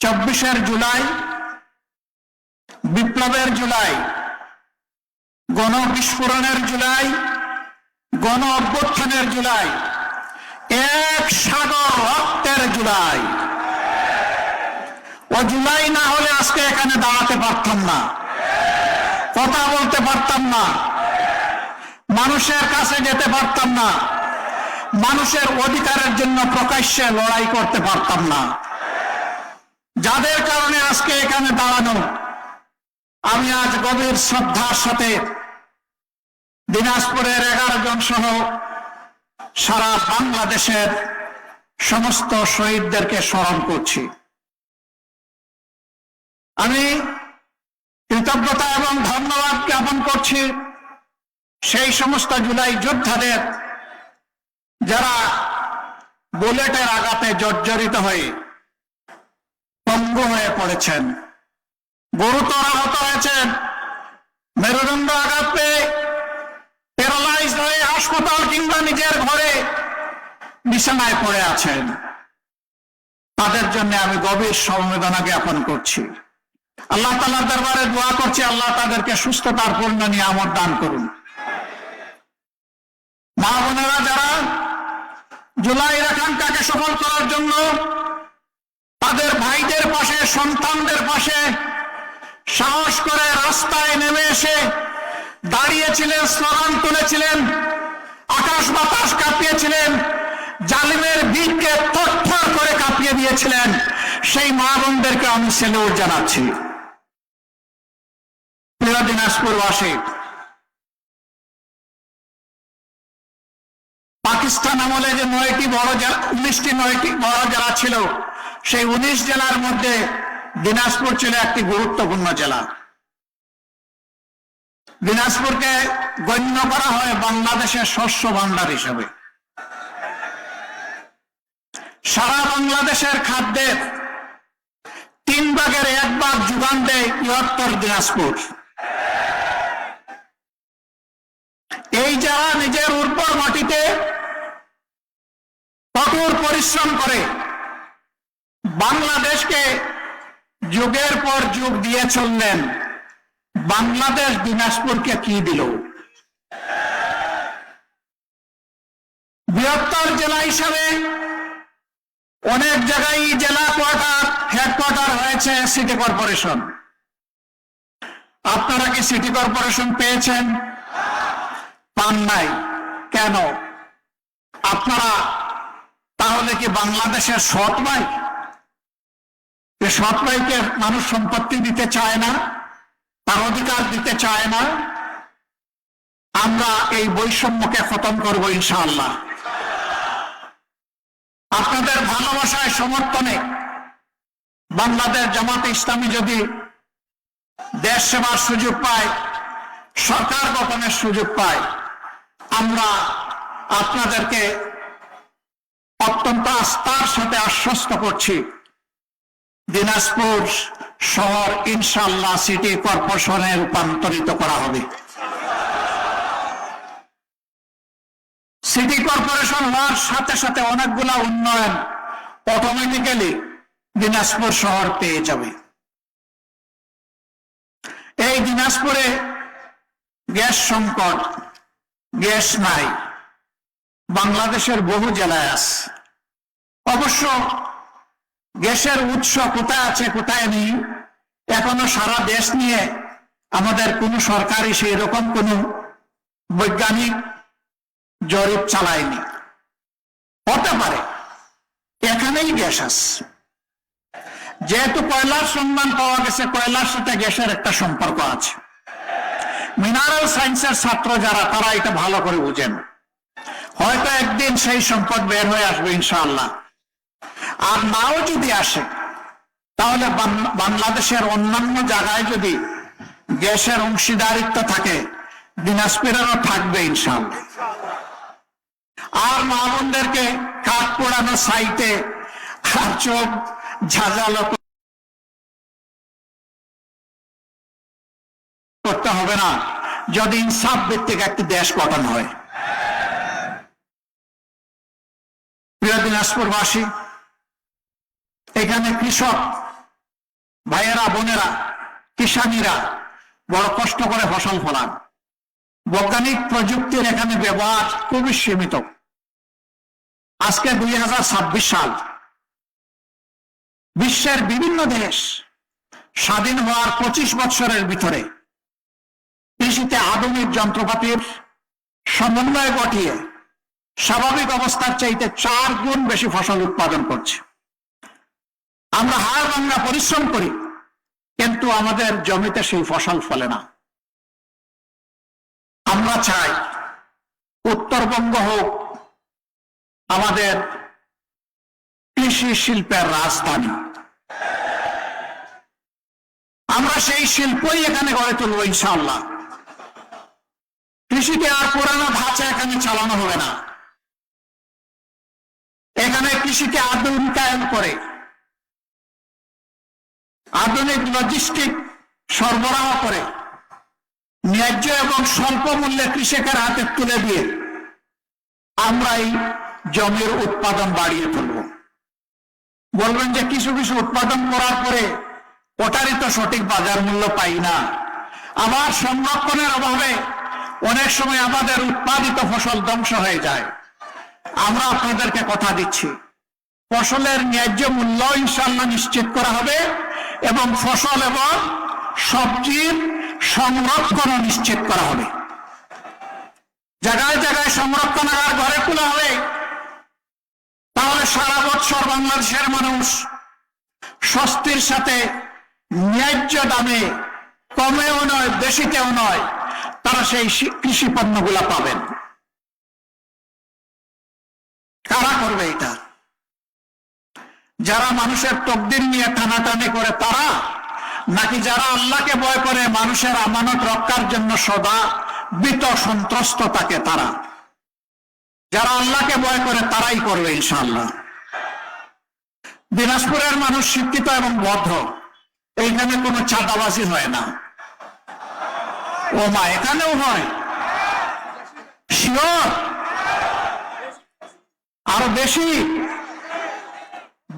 24 জুলাই, বিপ্লবের জুলাই, গণবিস্ফোরণের জুলাই, গণ অভ্যুত্থানের জুলাই, এক সাগর রক্তের জুলাই। ও জুলাই না হলে আজকে এখানে দাঁড়াতে পারতাম না, কথা বলতে পারতাম না, মানুষের কাছে যেতে পারতাম না, মানুষের অধিকারের জন্য প্রকাশ্যে লড়াই করতে পারতাম না। যাদের কারণে আজকে এখানে দাঁড়ানো, আমি আজ গভীর শ্রদ্ধার সাথে দিনাজপুরের 11 জন সহ সারা বাংলাদেশের সমস্ত শহীদদেরকে স্মরণ করছি। আমি কৃতজ্ঞতা এবং ধন্যবাদ জ্ঞাপন করছি সেই সমস্ত জুলাই যোদ্ধাদের যারা বুলেটের আঘাতে জর্জরিত হয়ে পঙ্গু হয়ে পড়েছেন, গুরুতর আহত হয়েছেন, মেরুদণ্ড আঘাত পেয়ে প্যারালাইজ হয়ে হাসপাতাল কিংবা নিজের ঘরে বিছানায় পড়ে আছেন। তাদের জন্য আমি গভীর সমবেদনা জ্ঞাপন করছি। আল্লাহ তাআলার দরবারে দোয়া করছি, আল্লাহ তাদেরকে সুস্থতার পূর্ণ নিয়ামত দান করুন। মা বোনেরা যারা জুলাইয়ের আকাঙ্ক্ষাকে সফল করার জন্য তাদের ভাইদের পাশে, সন্তানদের পাশে সাহস করে রাস্তায় নেমে এসে দাঁড়িয়েছিলেন, স্লোগান তুলেছিলেন, আকাশ বাতাস কাঁপিয়েছিলেন, জালিমের ভিড়কে থরথর করে কাঁপিয়ে দিয়েছিলেন, সেই মা বোনদেরকে আমি সেলুট জানাচ্ছি। প্রিয় দিনাজপুরবাসী, পাকিস্তান আমলে যে 19টি বড় জেলা ছিল, সেই 19 জেলার মধ্যে দিনাজপুর ছিল একটি গুরুত্বপূর্ণ জেলা। দিনাজপুরকে গণ্য করা হয় বাংলাদেশের শস্য ভান্ডার হিসেবে। সারা বাংলাদেশের খাদ্যের 3 ভাগের 1 ভাগ যোগান দেয় বৃহত্তর দিনাজপুর। এই যারা নিজের উর্বর মাটিতে কঠোর পরিশ্রম করে বাংলাদেশকে যুগের পর যুগ দিয়ে চললেন, বাংলাদেশ দিনাজপুরকে কি দিল? বৃহত্তর জেলা হিসাবে অনেক জায়গায় জেলা কোয়ার্টার, হেডকোয়ার্টার হয়েছে সিটি কর্পোরেশন। আপনারা কি সিটি কর্পোরেশন পেয়েছেন? পান নাই। কেন? আপনারা তাহলে কি বাংলাদেশের সৎ ভাই? সৎ ভাইকে মানুষ সম্পত্তি দিতে চায় না, তার অধিকার দিতে চায় না। আমরা এই বৈষম্যকে খতম করব ইনশাআল্লাহ। আপনাদের ভালোবাসায়, সমর্থনে বাংলাদেশ জামাতে ইসলামী যদি দেশ সেবার সুযোগ পায়, সরকার গঠনের সুযোগ পায়, আমরা আপনাদেরকে অত্যন্ত আস্থার সাথে আশ্বস্ত করছি, দিনাজপুর শহর ইনশাআল্লাহ সিটি কর্পোরেশনে রূপান্তরিত করা হবে। সিটি কর্পোরেশন হওয়ার সাথে সাথে অনেকগুলা উন্নয়ন অটোমেটিক্যালি দিনাজপুর শহর পেয়ে যাবে। এই দিনাজপুরে গ্যাস সংকট, গ্যাস নাই, বাংলাদেশের বহু জেলায় আছে। অবশ্য গ্যাসের উৎস কোথায় আছে কোথায় নেই এখনো সারা দেশ নিয়ে আমাদের কোন সরকারি সেই রকম কোন বৈজ্ঞানিক জরিপ চালায়নি। হতে পারে এখানেই গ্যাস আছে, যেহেতু কয়লার সন্ধান পাওয়া গেছে, কয়লার সাথে গ্যাসের একটা সম্পর্ক আছে। মিনারেল সায়েন্সের ছাত্র যারা, তারা এটা ভালো করে বুঝেন। হয়তো একদিন সেই সম্পদ বের হয়ে আসবে ইনশাআল্লাহ। আর নাও যদি আসে, তাহলে বাংলাদেশের অন্যান্য জায়গায় যদি গ্যাসের অংশীদারিত্ব থাকে, দিনাজপুরেরও থাকবে ইনশাআল্লাহ। আর মা বোনদেরকে কাঠ পোড়ানো সাইটে আর চোখ ঝাঁঝালো করতে হবে না, যদি ইনসাফ ভিত্তিক একটি দেশ গঠন হয়। প্রিয় দিনাজপুরবাসী, এখানে কৃষক ভাইয়েরা বোনেরা কিষানীরা বড় কষ্ট করে ফসল ফলান। বৈজ্ঞানিক প্রযুক্তির এখানে ব্যবহার খুবই সীমিত। আজকে 2026 সাল, বিশ্বের বিভিন্ন দেশ স্বাধীন হওয়ার 25 বছরের ভিতরে কৃষিতে আধুনিক যন্ত্রপাতির সমন্বয় ঘটিয়ে স্বাভাবিক অবস্থার চাইতে 4 গুণ বেশি ফসল উৎপাদন করছে। আমরা হাড় ভাঙা পরিশ্রম করি, কিন্তু আমাদের জমিতে সেই ফসল ফলে না। আমরা চাই উত্তরবঙ্গ হোক আমাদের কৃষি শিল্পের রাজধানী। আমরা সেই শিল্পই এখানে গড়ে তুলব ইনশাআল্লাহ। কৃষিতে আর পুরানো ধাঁচা এখানে চালানো হবে না। এখানে কৃষিকে আধুনিকায়ন করে আধুনিক লজিস্টিক সরবরাহ করে ন্যায্য এবং স্বল্প মূল্যে কৃষকের হাতে তুলে দিয়ে আমরা এই জমির উৎপাদন বাড়িয়ে তুলব। বলবেন যে কিছু কিছু উৎপাদন করার পরে ওটারই তো সঠিক বাজার মূল্য পাই না। আবার সংরক্ষণের অভাবে অনেক সময় আমাদের উৎপাদিত ফসল ধ্বংস হয়ে যায়। আমরা আপনাদেরকে কথা দিচ্ছি, ফসলের ন্যায্য মূল্য ইনশাআল্লাহ নিশ্চিত করা হবে এবং ফসল এবং সবজির সংরক্ষণও নিশ্চিত করা হবে। জায়গায় জায়গায় সংরক্ষণাগার ঘরে খোলা হবে, তাহলে সারা বছর বাংলাদেশের মানুষ স্বস্তির সাথে ন্যায্য দামে, কমেও নয় বেশিতেও নয়, তারা সেই কৃষি পণ্যগুলা পাবেন। কারা করবে এটা? যারা মানুষের তকদির নিয়ে টানাটানি করে তারা, নাকি যারা আল্লাহকে ভয় করে মানুষের আমানত রক্ষার জন্য সদা ভীত সন্ত্রস্ত থাকে তারা? যারা আল্লাহকে ভয় করে তারাই করবে ইনশাআল্লাহ। দিনাজপুরের মানুষ শিক্ষিত এবং বদ্ধ, এইখানে কোনো চাঁদাবাজি হয় না। ও মা, এখানেও হয়? শিওর? আরো বেশি?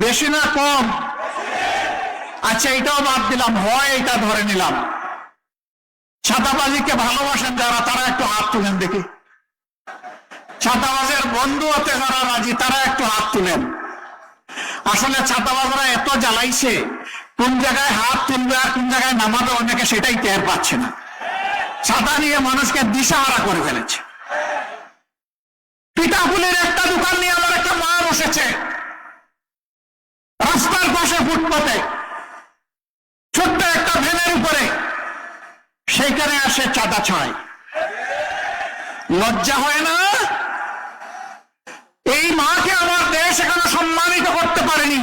বেশি না কম? আচ্ছা, এটাও বাদ দিলাম, হয় এটা ধরে নিলাম। ছাতাবাজিকে ভালোবাসেন যারা, তারা একটু হাত তুলেন দেখি। ছাতাবাজের বন্ধু হতে যারা রাজি, তারা একটু হাত তুলেন। আসলে ছাতাবাজরা এত জ্বালাইছে, কোন জায়গায় হাত তুলবে আর কোন জায়গায় নামাবে অনেকে সেটাই টের পাচ্ছে না। ছাতা নিয়ে মানুষকে দিশাহারা করে ফেলেছে। পিঠাপুলির একটা দোকান নিয়ে আমার একটা মা বসেছে রাস্তার পাশে ফুটপাতে, ছোট্ট একটা ভ্যানের উপরে, সেইখানে আসে চাঁদা ছয়। লজ্জা হয় না? এই মাকে আমার দেশ এখনো সম্মানিত করতে পারেনি।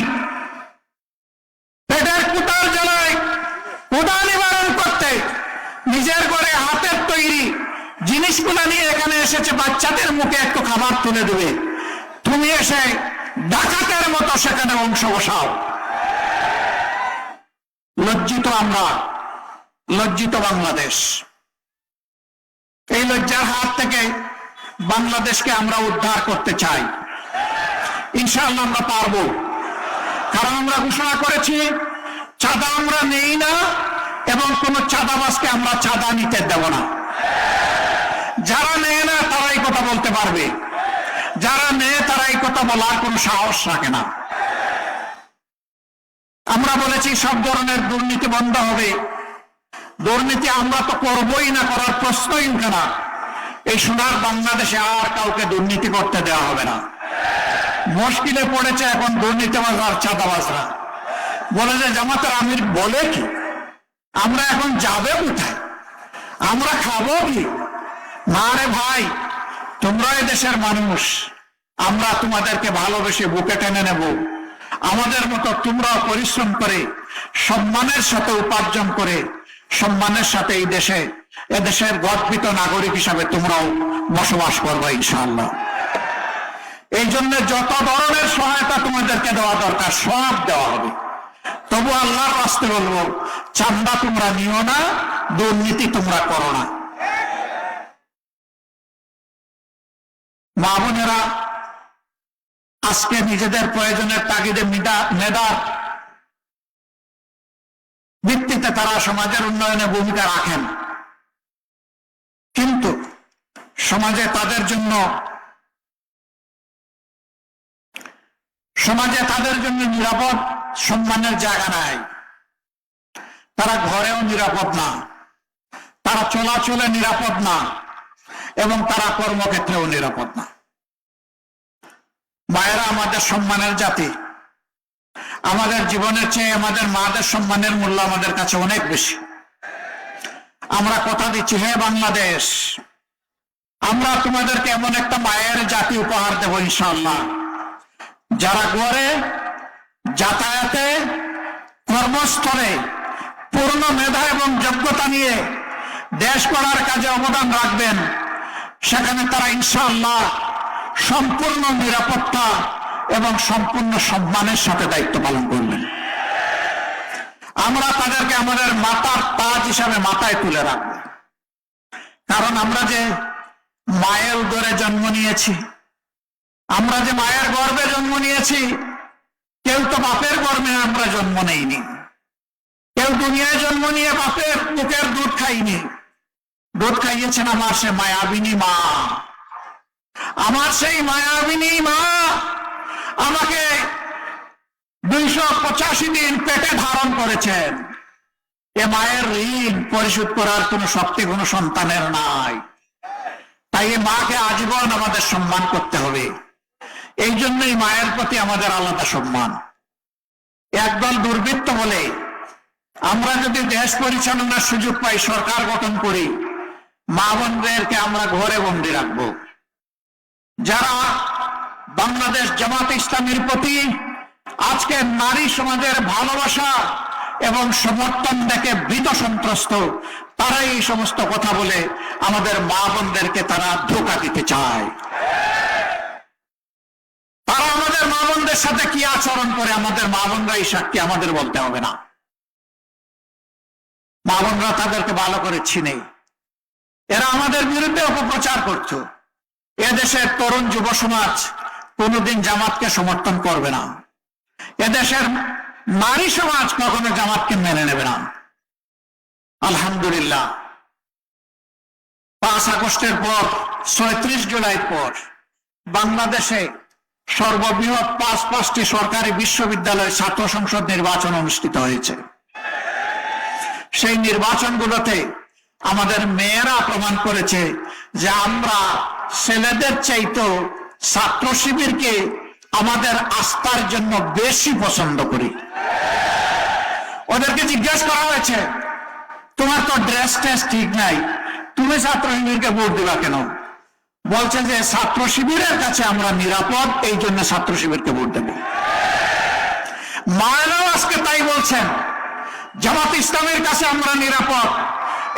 পেটের কুটার জ্বালায় কুটা নিবারণ করতে নিজের ঘরে হাতের তৈরি জিনিসগুলো নিয়ে এখানে এসেছে বাচ্চাদের মুখে একটু খাবার তুলে দেবে, তুমি এসে ডাকাতের মতো সেখানে অংশ বসাও। লজ্জিত আমরা, লজ্জিত বাংলাদেশ। এই লজ্জার হাত থেকে বাংলাদেশকে আমরা উদ্ধার করতে চাই। ইনশাআল্লাহ আমরা পারবো, কারণ আমরা ঘোষণা করেছি চাঁদা আমরা নেই না এবং কোন চাঁদাবাজকে আমরা চাঁদা নিতে দেব না। যারা নেয় না তারা এই কথা বলতে পারবে, যারা নেয় তারা এই কথা বলার কোনো সাহস রাখে না। আমরা বলেছি সব ধরনের দুর্নীতি বন্ধ হবে। দুর্নীতি আমরা তো করবই না, করার প্রশ্নই উঠে না। এই সোনার বাংলাদেশে আর কাউকে দুর্নীতি করতে দেওয়া হবে না। মুশকিলে পড়েছে এখন দুর্নীতিবাজ আর চাঁদাবাজরা। বলে যে জামাতের আমির বলে কি, আমরা এখন যাবে কোথায়, আমরা খাবো কি? না রে ভাই, তোমরা এই দেশের মানুষ, আমরা তোমাদেরকে ভালোবেসে বুকে টেনে নেব। আমাদের মতো তোমরাও পরিশ্রম করে সম্মানের সাথে উপার্জন করে সম্মানের সাথে এই দেশে, এদেশের গর্বিত নাগরিক হিসাবে তোমরাও বসবাস করবে ইনশাআল্লাহ। এই জন্য যত ধরনের সহায়তা তোমাদেরকে দেওয়া দরকার সব দেওয়া হবে। তবু আল্লাহর রাস্তে বলবো, চান্দা তোমরা নিও না, দুর্নীতি তোমরা করো না। মা বোনেরা, আজকে নিজেদের প্রয়োজনের তাগিদে মেধা ভিত্তিতে তারা সমাজের উন্নয়নে ভূমিকা রাখেন, কিন্তু সমাজে তাদের জন্য নিরাপদ সম্মানের জায়গা নাই। তারা ঘরেও নিরাপদ না, তারা চলাচলে নিরাপদ না, এবং তারা কর্মক্ষেত্রেও নিরাপদ না। মায়েরা আমাদের সম্মানের জাতি। আমাদের জীবনের চেয়ে আমাদের মাদের সম্মানের মূল্য আমাদের কাছে অনেক বেশি। আমরা কথা দিচ্ছি, হে বাংলাদেশ, আমরা তোমাদেরকে এমন একটা মায়ের জাতি উপহার দেব ইনশাআল্লাহ, যারা ঘরে, যাতায়াতে, কর্মস্থলে পূর্ণ মেধা এবং যোগ্যতা নিয়ে দেশ গড়ার কাজে অবদান রাখবেন। সেখানে তারা ইনশাআল্লাহ সম্পূর্ণ নিরাপত্তা এবং সম্পূর্ণ সম্মানের সাথে দায়িত্ব পালন করবেন। আমরা তাদেরকে আমাদের মাতার তাজ হিসাবে মাথায় তুলে রাখব। কারণ আমরা যে মায়ের উদরে জন্ম নিয়েছি, আমরা যে মায়ের গর্ভে জন্ম নিয়েছি, কেউ তো বাপের গর্ভে আমরা জন্ম নেইনি। কেউ দুনিয়ায় জন্ম নিয়ে বাপের বুকের দুধ খাইনি। দুধ খাইয়েছেন আমার সে মায়াবিনী মা। আমার সেই মায়াবিনী মা আমাকে 285 দিন পেটে ধারণ করেছেন। এ মায়ের ঋণ পরিশোধ করার কোন শক্তি কোন সন্তানের নাই। তাই এই মাকে আজীবন আমাদের সম্মান করতে হবে। এই জন্যই মায়ের প্রতি আমাদের আলাদা সম্মান। একদল দুর্বৃত্ত বলে আমরা যদি দেশ পরিচালনার সুযোগ পাই, সরকার গঠন করি, মা বোনদেরকে আমরা ঘরে বন্দি রাখবো। যারা বাংলাদেশ জামাত ইসলামীর প্রতি আজকে নারী সমাজের ভালোবাসা এবং সমর্থন দেখে ভীত সন্ত্রস্ত, তারা এই সমস্ত কথা বলে আমাদের মা বোনদেরকে তারা ধোঁকা দিতে চায়। তারা আমাদের মা বোনদের সাথে কি আচরণ করে, আমাদের মা বোনরা এই সাক্ষী আমাদের বলতে হবে না। মা বোনরা তাদেরকে ভালো করে চিনে। এরা আমাদের বিরুদ্ধে অপপ্রচার করত। এদেশের তরুণ যুব সমাজ কোনোদিন জামাতকে সমর্থন করবে না। এদেশের নারী সমাজ কখনো জামাতকে মেনে নেবে না। আলহামদুলিল্লাহ, 5 আগস্টের পর, 36 জুলাইয়ের পর বাংলাদেশে সর্ববৃহৎ 5টি সরকারি বিশ্ববিদ্যালয়ের ছাত্র সংসদ নির্বাচন অনুষ্ঠিত হয়েছে। সেই নির্বাচনগুলোতে আমাদের মেয়েরা প্রমাণ করেছে যে আমরা ছেলেদের চাইতেও ছাত্র শিবিরকে আমাদের আস্থার জন্য বেশি পছন্দ করি। ওদেরকে জিজ্ঞেস করা হয়েছে, তোমার তো ড্রেস টেস ঠিক নাই, তুমি ছাত্র শিবিরকে ভোট দিবা কেন? বলছে যে ছাত্র শিবিরের কাছে আমরা নিরাপদ, এই জন্য ছাত্র শিবিরকে ভোট দেব। মায়েরাও আজকে তাই বলছেন, জামাত ইসলামের কাছে আমরা নিরাপদ,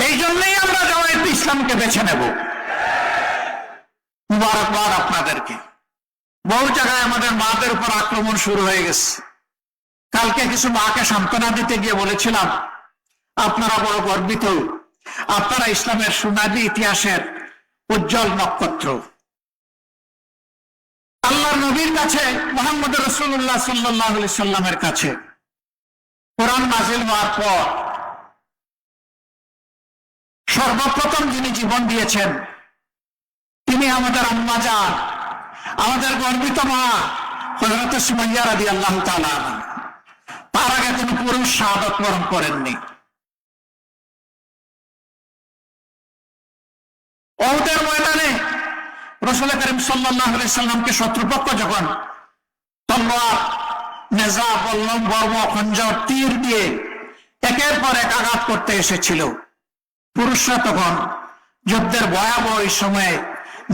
এই জন্যই আমরা জামাত ইসলামকে বেছে নেব। মুবারকবাদ আপনাদেরকে। বহু জায়গায় আমাদের মাদের উপর আক্রমণ শুরু হয়ে গেছে। কালকে কিছু মাকে সান্ত্বনা দিতে গিয়ে বলেছিলাম, আপনারা বড় গর্বিত, আপনারা ইসলামের সোনালী ইতিহাসের উজ্জ্বল নক্ষত্র। আল্লাহর নবীর কাছে, মুহাম্মদ রাসূলুল্লাহ সাল্লাল্লাহু আলাইহি সাল্লামের কাছে কোরআন নাযিল হওয়ার পর সর্বপ্রথম যিনি জীবন দিয়েছেন তিনি আমাদের আম্মা জান, আমাদের গর্বিত মা হযরত সুমাইয়া রাদিয়াল্লাহু তাআলা। তার আগে কোনো পুরুষ শাহাদাত বরণ করেননি। উহুদের ময়দানে রাসূল করিম সাল্লাল্লাহু আলাইহি সাল্লামকে শত্রুপক্ষ যখন তলোয়ার, নেজা, বল্লম, বর্ম, খঞ্জর, তীর দিয়ে একের পর এক আঘাত করতে এসেছিল, পুরুষরা তখন যুদ্ধের ভয়াবহ সময়ে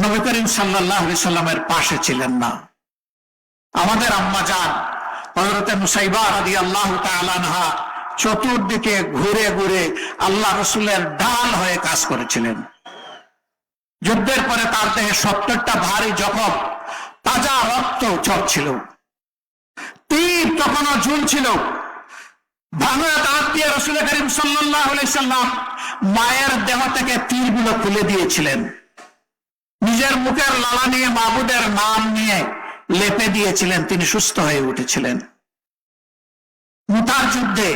নবী করিম সাল্লাল্লাহু আলাইহি সাল্লামের পাশে ছিলেন না। আমাদের আম্মা জান হযরত নুসাইবা রাদিয়াল্লাহু তাআলা আনহা চতুর্দিকে ঘুরে ঘুরে আল্লাহ রাসূলের ঢাল হয়ে কাজ করেছিলেন। যুদ্ধের পরে তার দেহে 70টা ভারী জখম, তাজা রক্ত ঝরছিল, তীর তখনও ঝুলছিল। ভাঙা দাঁত দিয়ে রাসূল করিম সাল্লাল্লাহু আলাইহি সাল্লাম মায়ের দেহ থেকে তীরগুলো খুলে দিয়েছিলেন। নিজের মুখের লালা নিয়ে মাবুদের নাম নিয়ে লেপে দিয়েছিলেন, তিনি সুস্থ হয়ে উঠেছিলেন। মুতার যুদ্ধে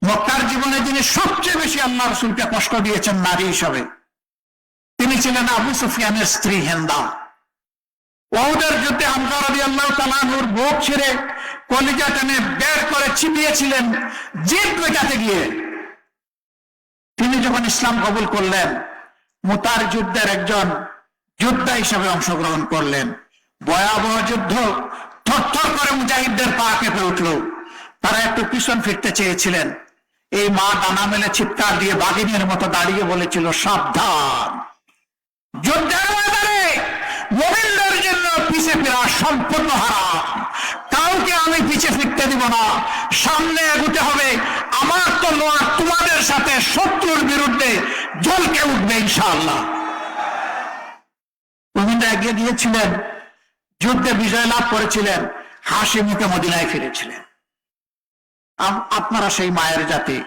মক্কার জীবনে যিনি সবচেয়ে বেশি আল্লাহ রাসূলকে কষ্ট দিয়েছেন নারী হিসাবে, তিনি ছিলেন আবু সুফিয়ানের স্ত্রী হিন্দা। ওহুদের যুদ্ধে হামজা রাদিয়াল্লাহু তাআলা আনহুর বুক ছিঁড়ে কলিজা টেনে বের করে চিবিয়েছিলেন জিদ মেটাতে গিয়ে। তিনি যখন ইসলাম কবুল করলেন, মুতার যুদ্ধের একজন যোদ্ধা হিসাবে অংশগ্রহণ করলেন। ভয়াবহ যুদ্ধ, থরথর করে মুজাহিদদের পা কেঁপে উঠল। তারা একটু পিছন ফিরতে চেয়েছিলেন, এই মা ডানা মেলে চিৎকার দিয়ে বাঘিনীর মতো দাঁড়িয়ে বলেছিল, সাবধান, যুদ্ধের ময়দানে মুমিনদের জন্য পিছে ফেরা সম্পূর্ণ হারাম। কাউকে আমি পিছে ফিরতে দিব না, সামনে এগোতে হবে। আমার তলোয়ার তোমাদের সাথে শত্রুর বিরুদ্ধে জ্বলকে উঠবে ইনশাআল্লাহ। মুমিনরা এগিয়ে গিয়েছিলেন, যুদ্ধে বিজয় লাভ করেছিলেন, হাসি মুখে মদিনায় ফিরেছিলেন। আপনারা সেই মায়ের জাতি,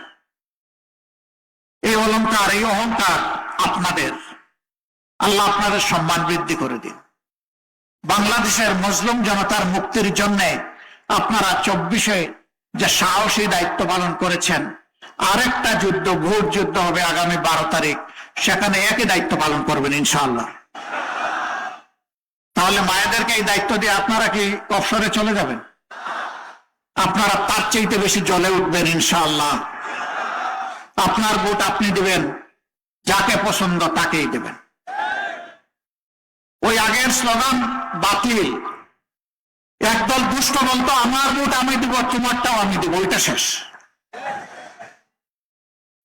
এই অলংকার, এই অহংকার আপনাদের। আল্লাহ আপনাদের সম্মান বৃদ্ধি করে দিন। বাংলাদেশের মুসলিম জনতার মুক্তির জন্য আপনারা 24-এ যে সাহসী দায়িত্ব পালন করেছেন, আরেকটা যুদ্ধ, ভোট যুদ্ধ হবে আগামী 12 তারিখ, সেখানে একই দায়িত্ব পালন করবেন ইনশাআল্লাহ। তাহলে মায়েদেরকে এই দায়িত্ব দিয়ে আপনারা কি অবসরে চলে যাবেন? আপনারা তার চাইতে বেশি জ্বলে উঠবেন ইনশাআল্লাহ। আপনার ভোট আপনি দিবেন, যাকে পছন্দ তাকেই দেবেন। ওই আগের স্লোগান বাতিল। একদল দুষ্ট বলতো, আমার ভোট আমি দিব, তোমারটাও আমি দিব, ওইটা শেষ।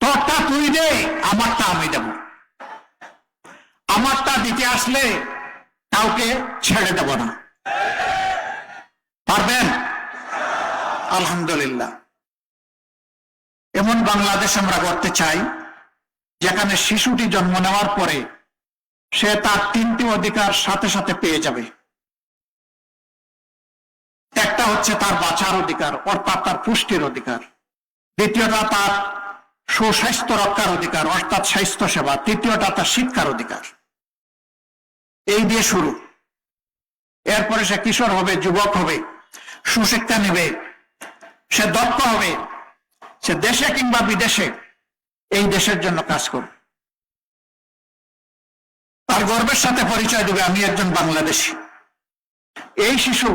তোরটা তুই দে, আমারটা আমি দেব। আমারটা দিতে আসলে কাউকে ছেড়ে দেব না। পারবেন? আলহামদুলিল্লাহ। এমন বাংলাদেশ আমরা করতে চাই যেখানে শিশুটি জন্ম নেওয়ার পরে সে তার 3টি অধিকার সাথে সাথে পেয়ে যাবে। একটা হচ্ছে তার বাঁচার অধিকার, অর্থাৎ তার পুষ্টির অধিকার। দ্বিতীয়টা তার সুস্বাস্থ্য রক্ষার অধিকার, অর্থাৎ স্বাস্থ্য সেবা। তৃতীয়টা তার শিক্ষার অধিকার। এই দিয়ে শুরু। এরপরে সে কিশোর হবে, যুবক হবে, সুশিক্ষা নেবে, সে দক্ষ হবে, সে দেশে কিংবা বিদেশে এই দেশের জন্য কাজ করবে। তার গর্বের সাথে পরিচয় দেবে, আমি একজন বাংলাদেশী। এই শিশু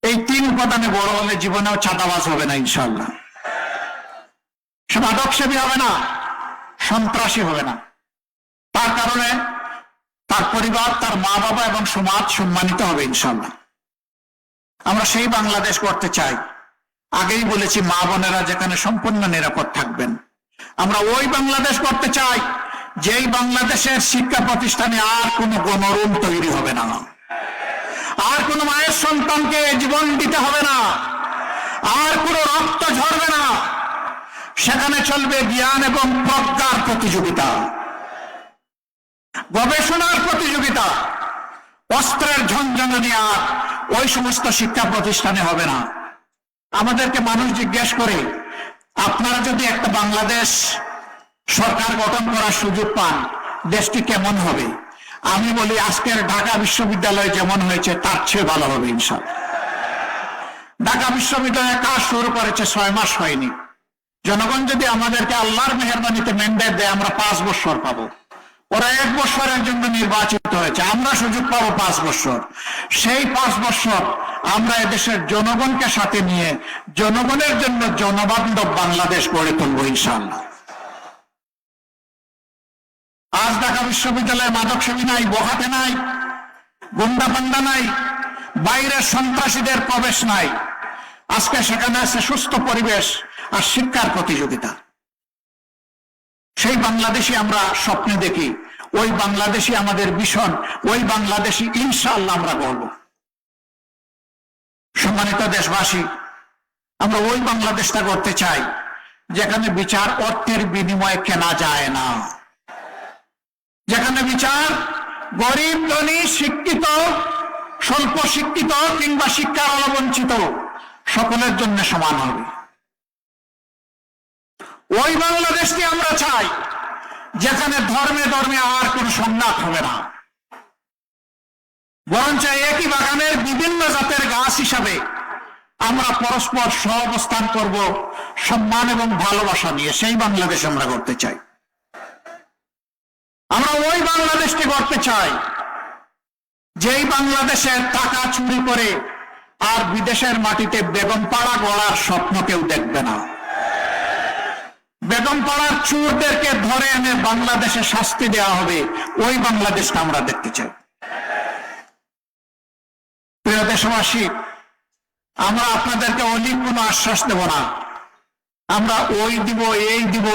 এই 3 উপাদানে বড় হলে জীবনেও চাঁদাবাজ হবে না ইনশাআল্লাহ। সে মাদকসেবী হবে না, সন্ত্রাসী হবে না। তার কারণে তার পরিবার, তার মা বাবা এবং সমাজ সম্মানিত হবে ইনশাআল্লাহ। আমরা সেই বাংলাদেশ করতে চাই। আগেই বলেছি, মা বোনেরা যেখানে সম্পূর্ণ নিরাপদ থাকবেন। আমরা ওই বাংলাদেশ করতে চাই যেই বাংলাদেশের শিক্ষা প্রতিষ্ঠানে আর কোনো গণরুম তৈরি হবে না, আর কোনো মায়ের সন্তানকে জীবন দিতে হবে না, আর কোনো রক্ত ঝরবে না। সেখানে চলবে জ্ঞান এবং প্রজ্ঞার প্রতিযোগিতা, গবেষণার প্রতিযোগিতা। অস্ত্রের ঝনঝনানি আর ওই সমস্ত শিক্ষা প্রতিষ্ঠানে হবে না। আমাদেরকে মানুষ জিজ্ঞেস করে, আপনারা যদি একটা বাংলাদেশ সরকার গঠন করার সুযোগ পান, দেশটি কেমন হবে? আমি বলি, আজকের ঢাকা বিশ্ববিদ্যালয় যেমন হয়েছে তার চেয়ে ভালো হবে ইনশাআল্লাহ। ঢাকা বিশ্ববিদ্যালয়ে কাজ শুরু করেছে, 6 মাস হয়নি। জনগণ যদি আমাদেরকে আল্লাহর মেহেরবানিতে ম্যান্ডেট দেয়, আমরা 5 বছর পাবো। ওরা 1 বছরের জন্য নির্বাচিত হয়েছে, আমরা সুযোগ পাবো 5 বছর। সেই 5 বছর আমরা এদেশের জনগণকে সাথে নিয়ে জনগণের জন্য জনবান্ধব বাংলাদেশ গড়ে তুলবো ইনশাআল্লাহ। আজ ঢাকা বিশ্ববিদ্যালয়ে মাদকসেবী নাই, বখাতে নাই, গুন্ডাপান্ডা নাই, বাইরের সন্ত্রাসীদের প্রবেশ নাই। আজকে সেখানে আছে সুস্থ পরিবেশ আর শিক্ষার প্রতিযোগিতা। সেই বাংলাদেশি আমরা স্বপ্নে দেখি, ওই বাংলাদেশি আমাদের ভীষণ, ওই বাংলাদেশি ইনশাআল্লাহ আমরা গড়ব। সম্মানিত দেশবাসী, আমরা ওই বাংলাদেশটা করতে চাই যেখানে বিচার অর্থের বিনিময়ে কেনা যায় না, যেখানে বিচার গরিব, ধনী, শিক্ষিত, স্বল্প শিক্ষিত কিংবা শিক্ষার অলবঞ্চিত সকলের জন্য সমান হবে। ওই বাংলাদেশকে আমরা চাই যেখানে ধর্মে ধর্মে আর কোন সংঘাত হবে না, বরঞ্চ একই বাগানের বিভিন্ন জাতের গাছ হিসাবে আমরা পরস্পর সহাবস্থান করব, সম্মান এবং ভালোবাসা নিয়ে সেই বাংলাদেশ আমরা করতে চাই। আমরা ওই বাংলাদেশকে করতে চাই যেই বাংলাদেশের টাকা চুরি করে আর বিদেশের মাটিতে বেগমপাড়া গড়ার স্বপ্ন কেউ দেখবে না। বেগমপাড়ার চোরদেরকে ধরে এনে বাংলাদেশে শাস্তি দেওয়া হবে, ওই বাংলাদেশটা আমরা দেখতে চাই। প্রিয় দেশবাসী, আমরা আপনাদেরকে অনেক কোনো আশ্বাস দেব না, আমরা ওই দিব এই দিব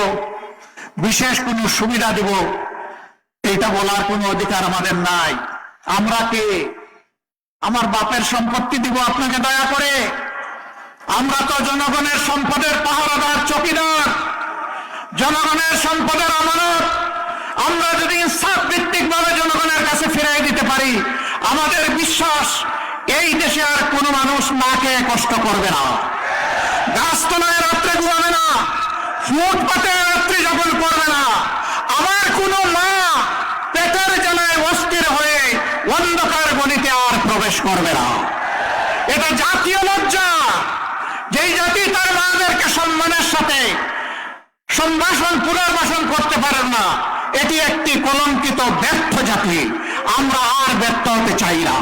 বিশেষ কোনো সুবিধা দিব, এইটা বলার কোনো অধিকার আমাদের নাই। আমরা কে? আমার বাপের সম্পত্তি দিব আপনাকে দয়া করে? আমরা তো জনগণের সম্পদের পাহারাদার, চকিদার, জনগণের সম্পদের আমানত। আমরা যদি ইনসাফ ভিত্তিক ভাবে জনগণের কাছে ফিরিয়ে দিতে পারি, আমাদের বিশ্বাস এই দেশে আর কোনো মানুষ না খেয়ে কষ্ট করবে না, গাছতলায় রাত্রে ঘুমাবে না, ফুটপাতে রাত্রি যাপন করবে না, আমার কোনো মা পেটের জ্বালায় অস্থির হয়ে অন্ধকার গলিতে আর প্রবেশ করবে না। এটা জাতীয় লজ্জা। যেই জাতি তার মাদেরকে সম্মানের সাথে সম্ভাষণ পুনর্বাসন করতে পারেন না, এটি একটি কলঙ্কিত ব্যর্থ জাতি। আমরা আর ব্যর্থ হতে চাই না।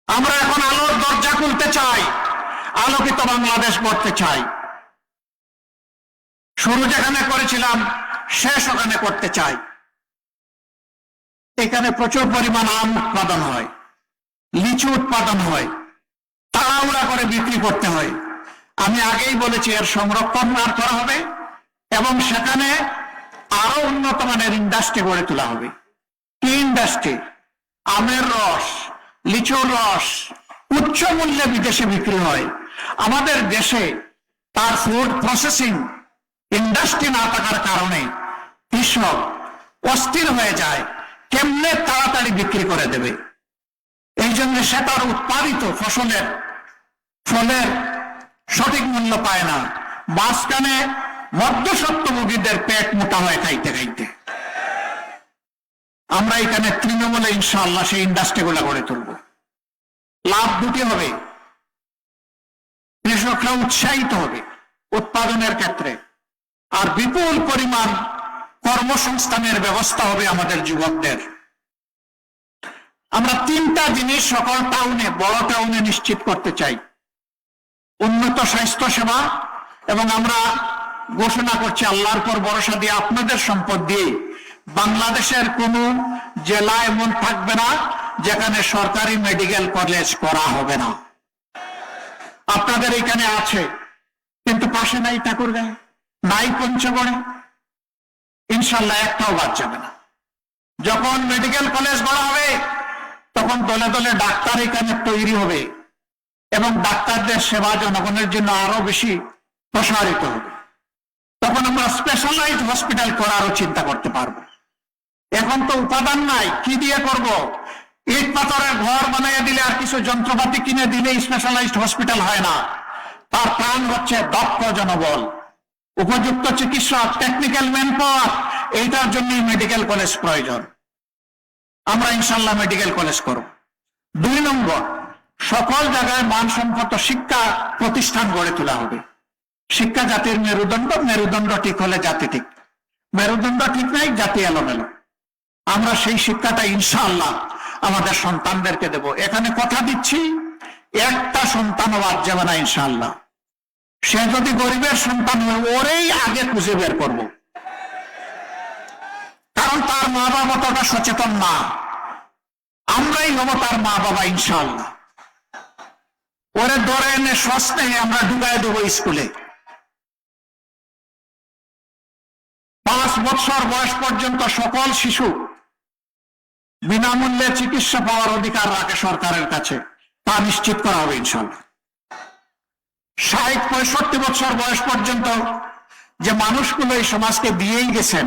আমরা এখন আলোর দরজা খুলতে চাই, আলোকিত বাংলাদেশ করতে চাই। শুরু যেখানে করেছিলাম শেষ ওখানে করতে চাই। এখানে প্রচুর পরিমাণ আম উৎপাদন হয়, লিচু উৎপাদন হয়, তাড়াহুড়া করে বিক্রি করতে হয়। আমি আগেই বলেছি এর সংরক্ষণ আর করা হবে এবং সেখানে আরো উন্নত মানের ইন্ডাস্ট্রি গড়ে তোলা হবে। কি ইন্ডাস্ট্রি? আমের রস, লিচুর রস উচ্চ মূল্যে বিদেশে বিক্রি হয়। আমাদের দেশে তার ফুড প্রসেসিং ইন্ডাস্ট্রি না থাকার কারণে কৃষক অস্থির হয়ে যায়, কেমনে তাড়াতাড়ি বিক্রি করে দেবে। এই জন্য সে তার উৎপাদিত ফলের সঠিক মূল্য পায় না। মাঝখানে মধ্যস্বত্বভোগীদের পেট মোটা হয় খাইতে খাইতে। আমরা এখানে তৃণমূলে ইনশাআল্লাহ সেই ইন্ডাস্ট্রিগুলো গড়ে তুলব। লাভ দুটি হবে, কৃষকরা উৎসাহিত হবে উৎপাদনের ক্ষেত্রে, আর বিপুল পরিমাণ কর্মসংস্থানের ব্যবস্থা হবে আমাদের যুবকদের। আমরা তিনটা জিনিস সকল টাউনে, বড় টাউনে নিশ্চিত করতে চাই। উন্নত স্বাস্থ্য সেবা, এবং আমরা ঘোষণা করছি আল্লাহর পর ভরসা দিয়ে আপনাদের সম্পদ দিয়ে বাংলাদেশের কোন জেলা এমন থাকবে না যেখানে সরকারি মেডিকেল কলেজ করা হবে না। আপনাদের এখানে আছে, কিন্তু পাশে নাই ঠাকুরগাঁও, নাই পঞ্চগড়ে, ইনশাল্লাহ একটাও বাদ যাবে না। যখন মেডিকেল কলেজ গড়া হবে তখন দলে দলে ডাক্তার এখানে তৈরি হবে এবং ডাক্তারদের সেবা জনগণের জন্য আরো বেশি প্রসারিত হবে। তখন আমরা স্পেশালাইজড হসপিটাল করারও চিন্তা করতে পারবো। এখন তো উপাদান নাই, কি দিয়ে করব? ইট পাথরের ঘর বানিয়ে দিলে আর কিছু যন্ত্রপাতি কিনে দিলে স্পেশালাইজড হসপিটাল হয় না। তার প্রাণ হচ্ছে দক্ষ জনবল, উপযুক্ত চিকিৎসক, টেকনিক্যাল ম্যান পাওয়ার। এইটার জন্যই মেডিকেল কলেজ প্রয়োজন। আমরা ইনশাল্লাহ মেডিকেল কলেজ করব। 2 নম্বর, সকল জায়গায় মানসম্মত শিক্ষা প্রতিষ্ঠান গড়ে তোলা হবে। শিক্ষা জাতির মেরুদণ্ড, মেরুদণ্ড ঠিক হলে জাতি ঠিক, মেরুদণ্ড ঠিক নাই জাতি এলোমেলো। আমরা সেই শিক্ষাটা ইনশাআল্লাহ আমাদের সন্তানদেরকে দেব। এখানে কথা দিচ্ছি, একটা সন্তানও বাদ যাবে না ইনশাআল্লাহ। সে যদি গরিবের সন্তান হয় ওরেই আগে খুঁজে বের করব, কারণ তার মা বাবা ততটা সচেতন না। আমরাই হব তার মা বাবা ইনশাআল্লাহ। ওরে ধরে এনে সস্নেহে আমরা ঢুকাই দেবো স্কুলে। 5 বছর বয়স পর্যন্ত সকল শিশু বিনামূল্যে চিকিৎসা পাওয়ার অধিকার রাখে সরকারের কাছে, তা নিশ্চিত করা হবে ইনশাআল্লাহ। 60-65 বছর বয়স পর্যন্ত যে মানুষগুলো এই সমাজকে দিয়েই গেছেন,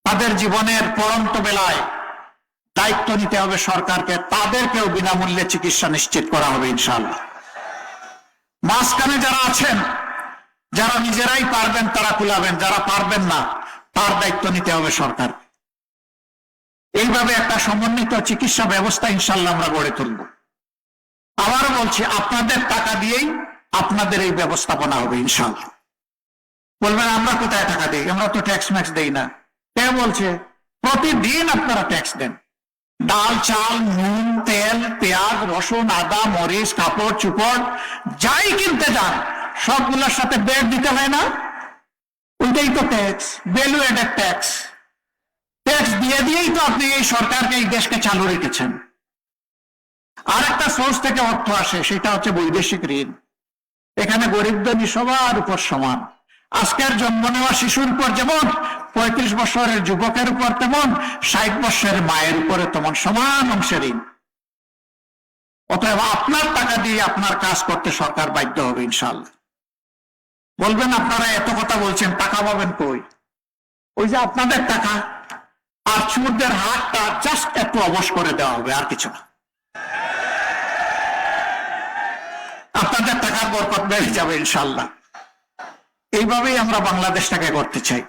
তাদের জীবনের পরন্ত বেলায় দায়িত্ব নিতে হবে সরকারকে, তাদেরকেও বিনামূল্যে চিকিৎসা নিশ্চিত করা হবে ইনশাআল্লাহ। মাঝখানে যারা আছেন, যারা নিজেরাই পারবেন তারা কুলাবেন, যারা পারবেন না তার দায়িত্ব নিতে হবে সরকার। এইভাবে একটা সমন্বিত চিকিৎসা ব্যবস্থা ইনশাআল্লাহ আমরা গড়ে তুলব। আবারও বলছি, আপনাদের টাকা দিয়েই আপনাদের এই ব্যবস্থাপনা হবে ইনশাআল্লাহ। বলবেন আমরা কোথায় টাকা দিই, আমরা তো ট্যাক্স ম্যাক্স দেই না। কে বলছে? প্রতিদিন আপনারা ট্যাক্স দেন। ডাল, চাল, নুন, তেল, পেঁয়াজ, রসুন, আদা, মরিচ, কাপড় চুপড় যাই কিনতে যান সবগুলোর সাথে ব্যাগ দিতে হয় না? ওইটাই তো tax, value aided tax. Tax দিয়ে দিয়েই তো আপনি এই সরকারকে, এই দেশকে চালু রেখেছেন। আরেকটা সোর্স থেকে অর্থ আসে, সেটা হচ্ছে বৈদেশিক ঋণ। এখানে গরিব ধনী সবার উপর সমান। আজকের জন্ম নেওয়া শিশুর উপর যেমন, 35 বছরের যুবকের উপর তেমন, 60 বছরের মায়ের উপরে তেমন সমান অংশের ঋণ। অতএব আপনার টাকা দিয়ে আপনার কাজ করতে সরকার বাধ্য হবে ইনশাআল্লাহ। বলবেন আপনারা এত কথা বলছেন, টাকা পাবেন কই? ওই যে আপনাদের টাকা, আর চোরদের হাতটা জাস্ট একটু অবশ করে দেওয়া হবে, আর কিছু না। আপনাদের টাকার বরকত বেড়ে যাবে ইনশাআল্লাহ। এইভাবেই আমরা বাংলাদেশটাকে করতে চাই।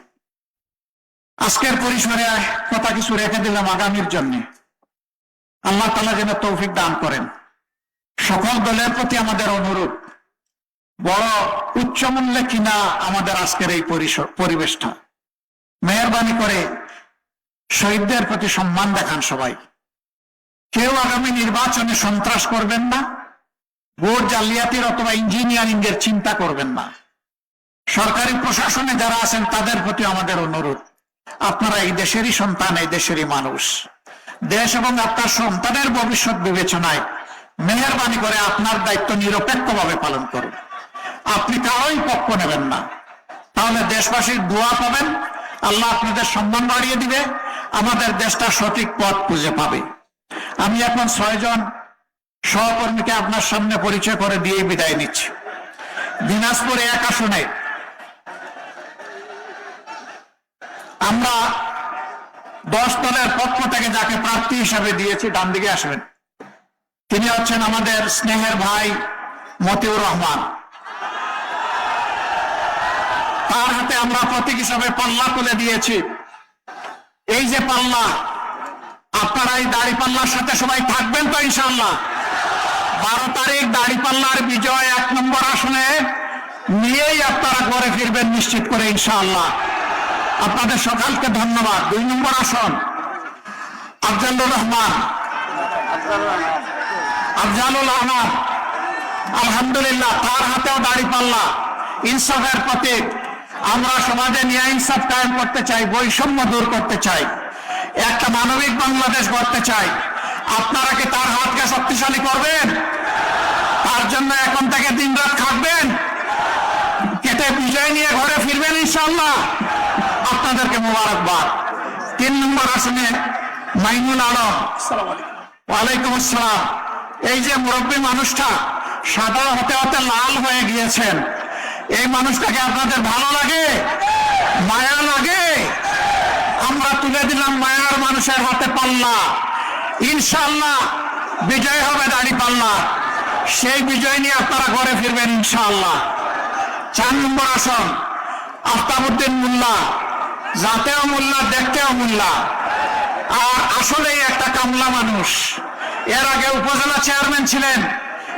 আজকের পরিসরে কথা কিছু রেখে দিলাম আগামীর জন্য। আল্লাহ তাআলা যেন তৌফিক দান করেন। সকল দলের প্রতি আমাদের অনুরোধ, বড় উচ্চ মূল্যে কিনা আমাদের আজকের এই পরিবেশটা, মেহরবানি করে শহীদদের প্রতি সম্মান দেখান সবাই। কেউ আগামী নির্বাচনে সন্ত্রাস করবেন না, ভোট জালিয়াতির অথবা ইঞ্জিনিয়ারিং এর চিন্তা করবেন না। সরকারি প্রশাসনে যারা আছেন তাদের প্রতি আমাদের অনুরোধ, আপনারা এই দেশেরই সন্তান, এই দেশেরই মানুষ। দেশ এবং আপনার সন্তানের ভবিষ্যৎ বিবেচনায় মেহরবানি করে আপনার দায়িত্ব নিরপেক্ষভাবে পালন করুন। আপনি কারোই পক্ষ নেবেন না, তাহলে দেশবাসীর দোয়া পাবেন, আল্লাহ আপনাদের সম্মান বাড়িয়ে দিবে, আমাদের দেশটা সঠিক পথ খুঁজে পাবে। আমি এখন 6 জন সহকর্মীকে আপনার সামনে পরিচয় করে দিয়ে বিদায় নিচ্ছি। দিনাজপুর 1 আসনে আমরা 10 দলের পক্ষ থেকে যাকে প্রার্থী হিসাবে দিয়েছি, ডান দিকে আসবেন, তিনি হচ্ছেন আমাদের স্নেহের ভাই মতিউর রহমান। তার হাতে আমরা প্রতীক হিসাবে পাল্লা তুলে দিয়েছি। এই যে পাল্লা, আপনারা এই দাড়ি পাল্লার সাথে সবাই থাকবেন তো ইনশাআল্লাহ? 12 তারিখ দাড়ি পাল্লার বিজয় 1 নম্বর আসনে নিয়েই আপনারা ঘরে ফিরবেন নিশ্চিত করে ইনশাআল্লাহ। আপনাদের সকালকে ধন্যবাদ। 2 নম্বর আসন আফজালুর রহমান, আফজালুল আহমদ, আলহামদুলিল্লাহ তার হাতেও দাড়ি পাল্লা। ইনসাফের প্রতীক। আমরা সমাজে ন্যায় ইনসাফ কায়েম করতে চাই, বৈষম্য দূর করতে চাই, একটা মানবিক বাংলাদেশ গড়তে চাই। আপনারা কি তার হাতকে শক্তিশালী করবেন? তার জন্য এখন থেকে দিনরাত খাটবেন, কেটে বিজয় নিয়ে ঘরে ফিরবেন ইনশাআল্লাহ। আপনাদেরকে মোবারকবাদ। 3 নম্বর আসনে মাইনুল আলম। ওয়ালাইকুম আসসালাম। এই যে মুরব্বী মানুষটা সাদা হতে হতে লাল হয়ে গিয়েছেন, এই মানুষটাকে আপনাদের ভালো লাগে, মায়া লাগে? আমরা তুলে দিলাম মায়ার মানুষের হাতে পাল্লা। ইনশাআল্লাহ বিজয় হবে দাড়ি পাল্লা। সেই বিজয় নিয়ে আপনারা ঘরে ফিরবেন ইনশাআল্লাহ। 4 নম্বর আসন আফতাবউদ্দিন মোল্লা, জাতেও মোল্লা, দেখতেও মোল্লা, আর আসলেই একটা কামলা মানুষ। এর আগে উপজেলা চেয়ারম্যান ছিলেন,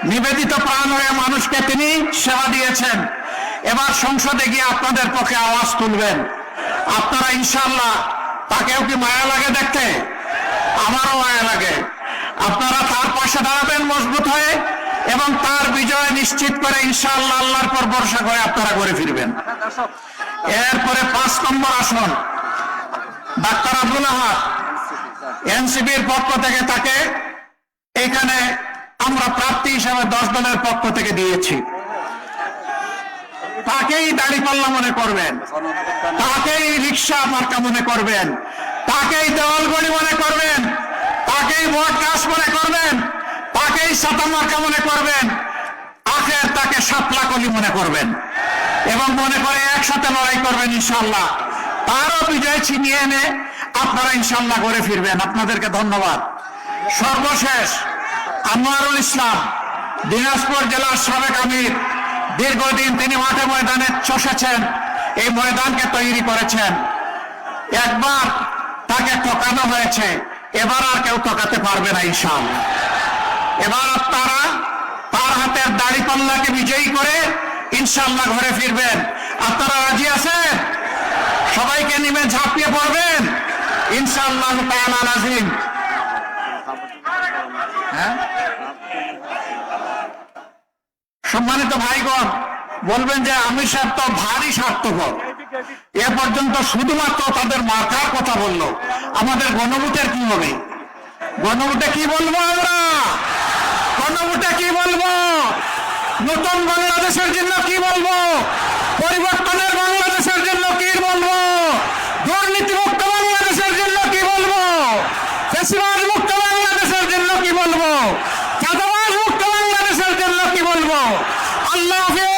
নিবেদিত প্রাণ হয়ে মানুষকে তিনি সেবা দিয়েছেন। এবার সংসদে গিয়ে আপনাদের পক্ষে আওয়াজ তুলবেন। আপনারা ইনশাআল্লাহ, তাকেও কি মায়া লাগে দেখতে? আমারও মায়া লাগে। আপনারা তার পাশে দাঁড়াবেন মজবুত হয়ে এবং তার বিজয় নিশ্চিত করে ইনশাআল্লাহ আল্লাহর পর ভরসা করে আপনারা ঘরে ফিরবেন। এরপরে 5 নম্বর আসন ডাক্তার আব্দুল আহাদ, এনসিপির পক্ষ থেকে তাকে এখানে আমরা প্রার্থী হিসেবে 10 দলের পক্ষ থেকে দিয়েছি। তাকেই দাড়িপাল্লা মনে করবেন, তাকেই রিক্সা মার্কা মনে করবেন, তাকেই দেওয়ালগড়ি মনে করবেন, তাকেই ভোট গাছ মনে করবেন, তাকেই ছাতা মার্কা মনে করবেন, আখের তাকে শাপলা কলি মনে করবেন এবং মনে করে একসাথে লড়াই করবেন ইনশাআল্লাহ। তারও বিজয় ছিনিয়ে এনে আপনারা ইনশাআল্লাহ ঘরে ফিরবেন। আপনাদেরকে ধন্যবাদ। সর্বশেষ আনোয়ারুল ইসলাম, দিনাজপুর জেলার সাবেক আমির। দীর্ঘদিন তিনি মাঠে ময়দানে চষেছেন, এই ময়দানকে তৈরি করেছেন। একবার তাকে ঠকানো হয়েছে, এবার আর কেউ ঠকাতে পারবে না ইনশাআল্লাহ। এবার আপনারা তার হাতের দাড়িপাল্লাকে বিজয়ী করে ইনশাআল্লাহ ঘরে ফিরবেন। আপনারা রাজি আছেন? সবাইকে নেমে ঝাঁপিয়ে পড়বেন ইনশাআল্লাহ তাআলা নাজিম। সম্মানিত ভাইগণ, বলবেন যে আমির সাহেব তো ভারী স্বার্থপর, এ পর্যন্ত শুধুমাত্র তাদের মাথার কথা বললো। আমাদের গণভোটের কি হবে? গণভোটে কি বলবো আমরা? গণভোটে কি বলবো? নতুন বাংলাদেশের জন্য কি বলবো? পরিবর্তনের বাংলাদেশের জন্য কি বলবো? দুর্নীতিমুক্ত বাংলাদেশের জন্য কি বলবো? ফ্যাসিবাদ মুক্ত বাংলাদেশের জন্য কি বলবো? চাঁদাবাজ মুক্ত বাংলাদেশের জন্য কি বলবো? আল্লাহ হাফেজ।